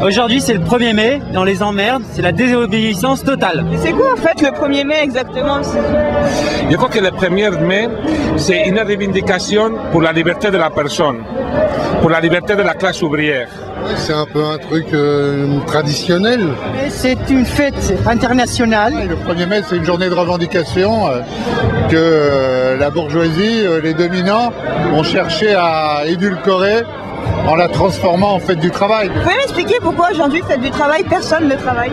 Aujourd'hui, c'est le 1er mai, on les emmerde, c'est la désobéissance totale. Et c'est quoi en fait le 1er mai exactement? Je crois que le 1er mai, c'est une revendication pour la liberté de la personne, pour la liberté de la classe ouvrière. C'est un peu un truc traditionnel. C'est une fête internationale. Le 1er mai, c'est une journée de revendication que la bourgeoisie, les dominants, ont cherché à édulcorer en la transformant en fête du travail. Vous pouvez m'expliquer pourquoi aujourd'hui, fête du travail, personne ne travaille?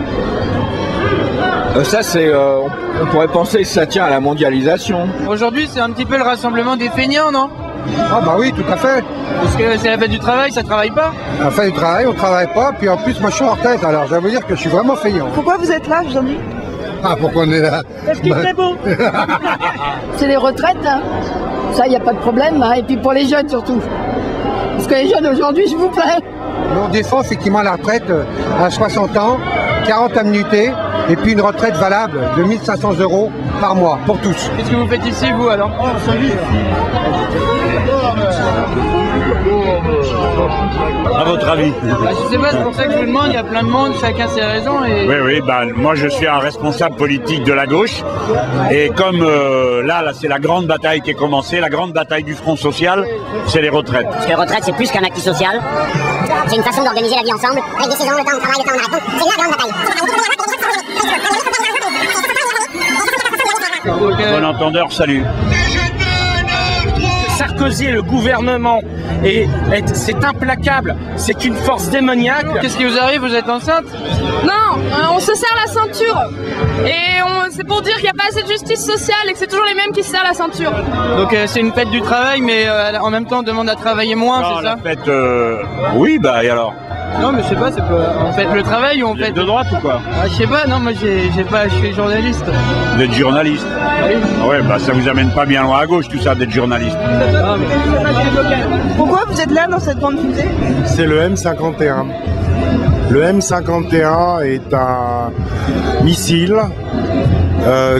Ça, c'est, on pourrait penser que ça tient à la mondialisation. Aujourd'hui, c'est un petit peu le rassemblement des feignants, non? Ah bah oui, tout à fait. Parce que c'est la fête du travail, ça travaille pas? La fête du travail, on travaille pas, puis en plus moi je suis en retraite, alors je vais vous dire que je suis vraiment feignant. Pourquoi vous êtes là aujourd'hui? Ah, pourquoi on est là? Parce qu'il fait beau. C'est les retraites, hein. Ça, il n'y a pas de problème, hein. Et puis pour les jeunes surtout. Parce que les jeunes aujourd'hui, s'il vous plaît. On défend effectivement la retraite à 60 ans, 40 annuités, et puis une retraite valable de 1 500 € par mois, pour tous. Qu'est-ce que vous faites ici, vous, alors? À votre avis? Je sais pas, c'est pour ça que je vous demande, il y a plein de monde, chacun ses raisons. Et... Oui, moi je suis un responsable politique de la gauche, et comme là c'est la grande bataille qui est commencée, la grande bataille du Front Social, c'est les retraites. Parce que les retraites, c'est plus qu'un acquis social. C'est une façon d'organiser la vie ensemble, avec des saisons, le temps de travail, le temps de la réponse. C'est la grande bataille. Bon entendeur, salut. Sarkozy et le gouvernement, c'est implacable, c'est une force démoniaque. Qu'est-ce qui vous arrive? Vous êtes enceinte? Non, on se serre la ceinture. Et c'est pour dire qu'il n'y a pas assez de justice sociale et que c'est toujours les mêmes qui se serrent la ceinture. Donc c'est une fête du travail, mais en même temps on demande à travailler moins, c'est ça? La fête, oui, bah et alors? Non mais je sais pas, c'est pas... on fait le travail ou on fait... de droite ou quoi? Je sais pas, non moi je suis journaliste. Vous êtes journaliste? Oui. Ouais, bah ça vous amène pas bien loin à gauche tout ça d'être journaliste. Pourquoi vous êtes là dans cette grande fusée? C'est le M51. Le M51 est un missile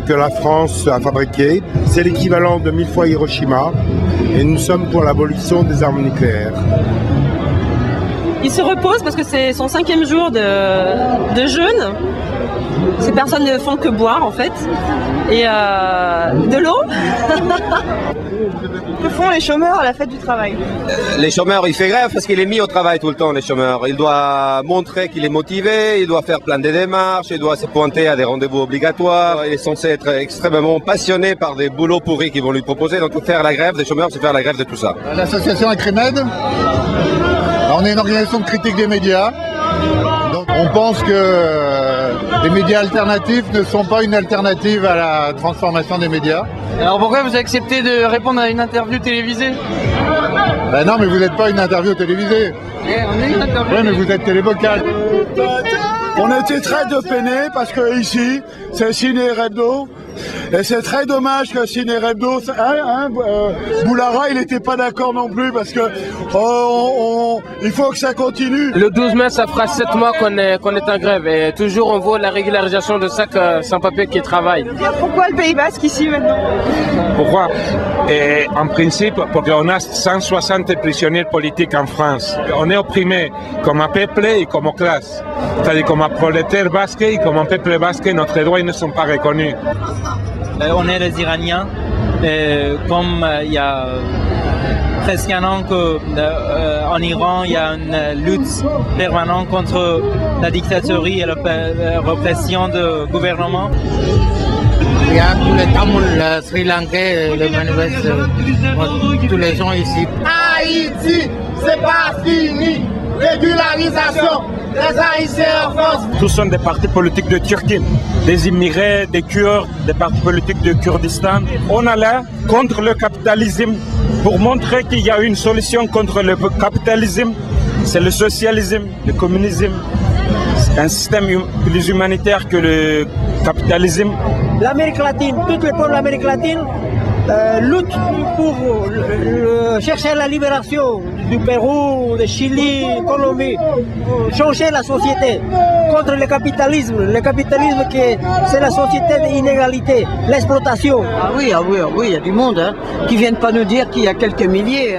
que la France a fabriqué. C'est l'équivalent de 1000 fois Hiroshima. Et nous sommes pour l'abolition des armes nucléaires. Il se repose parce que c'est son 5e jour de jeûne. Ces personnes ne font que boire en fait. Et de l'eau. Que font les chômeurs à la fête du travail? Les chômeurs, il fait grève parce qu'il est mis au travail tout le temps, les chômeurs. Il doit montrer qu'il est motivé, il doit faire plein de démarches, il doit se pointer à des rendez-vous obligatoires. Il est censé être extrêmement passionné par des boulots pourris qu'ils vont lui proposer. Donc faire la grève des chômeurs, c'est faire la grève de tout ça. L'association Acremed, on est une organisation de critique des médias. Donc on pense que les médias alternatifs ne sont pas une alternative à la transformation des médias. Alors pourquoi vous acceptez de répondre à une interview télévisée? Ben non, mais vous n'êtes pas une interview télévisée. On est une interview. Oui, mais vous êtes télévocal. On était très peinés parce que ici, c'est Ciné Hebdo. Et c'est très dommage que Ciné Hebdo, Boulara, il n'était pas d'accord non plus parce que il faut que ça continue. Le 12 mai, ça fera 7 mois qu'on est en grève et toujours on voit la régularisation de sacs sans-papiers qui travaillent. Pourquoi le Pays Basque ici maintenant? Pourquoi? Et en principe, parce qu'on a 160 prisonniers politiques en France. On est opprimé comme un peuple et comme une classe. C'est-à-dire comme un prolétaire basque et comme un peuple basque, nos droits ne sont pas reconnus. On est les Iraniens. Comme il y a presque un an qu'en Iran, il y a une lutte permanente contre la dictature et la répression du gouvernement. Il y a tous les Tamouls, le Sri Lankais, le manifeste, tous les gens ici. Haïti, c'est pas fini. Régularisation des Haïtiens en France. Tous sont des partis politiques de Turquie, des immigrés, des Kurdes, des partis politiques de Kurdistan. On est là contre le capitalisme pour montrer qu'il y a une solution contre le capitalisme. C'est le socialisme, le communisme. C'est un système plus humanitaire que le capitalisme. L'Amérique latine, tous les peuples de l'Amérique latine luttent pour chercher la libération du Pérou, du Chili, Colombie, pour changer la société contre le capitalisme. Le capitalisme, c'est la société d'inégalité, l'exploitation. Ah oui, il y a du monde qui ne viennent pas nous dire qu'il y a quelques milliers.